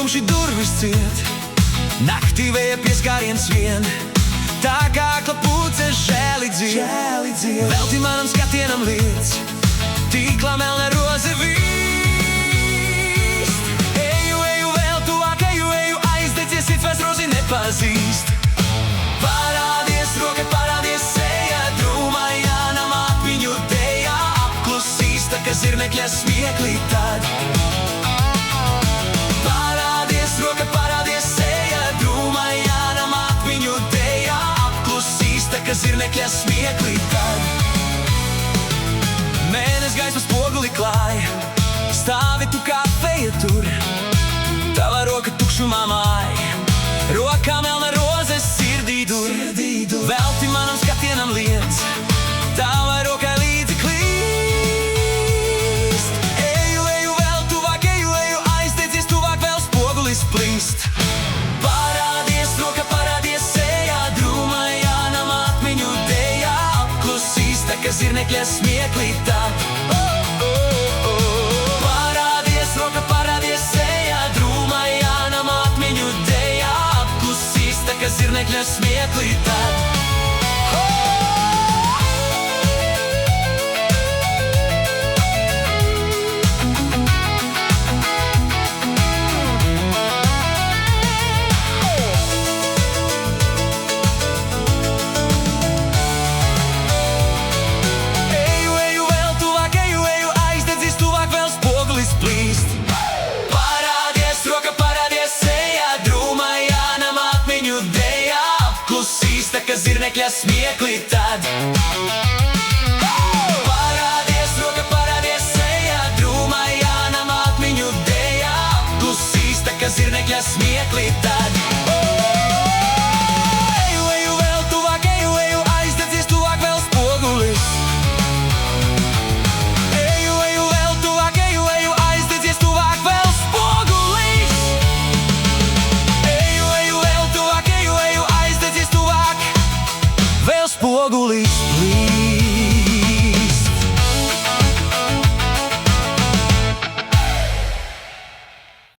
tumši durvis ciet, naktī vēja pieskāriens vien, tā kā klapūce žēli dzied. Velti manam skatienam liec, tīklā melna roze vīst. Eju, eju, vēl tuvāk, eju, eju, aizdedzies, it vairs rozi nepazīst. Parādies roka, parādies seja, drūmajā namā atmiņu dejā apklusīs, tā kā zirnekļa smieklī tad. Parādies roka, parādies seja, drūmajā namā atmiņu dejā apklusīs, tā kā zirnekļa smieklī tad. Mēnes gaismas spoguli klāj, stāvi tu kā feja tur, tava roka tukšumā māj, rokā melna roze sirdī dur. Velti manam skatienam liec, tava rokai līdzi klīst. Eju, eju, vēl tuvāk, eju, eju, aizdedzies tuvāk, vēl spogulis plīst. Parādies roka, parādies sejā, drūmajā namā atmiņu dejā apklusīs, tā kā zirnekļa smieklī tad. Parādies roka, parādies sejā, drūmajā namā atmiņu dejā apklusīs, tā kā zirnekļa smieklī tad. Tā kā zirnekļa smieklī tad. Parādies roka, parādies sejā, drūmajā namā atmiņu dejā apklusīs, tā kā zirnekļa smieklī tad. Eju, eju, vēl tuvāk, eju, eju, aizdedzies tuvāk, vēl spogulis. Eju, eju, vēl tuvāk, eju, eju, aizdedzies tuvāk, vēl spogulis. Eju, eju, vēl tuvāk, eju, eju, aizdedzies tuvāk, vēl spogulis.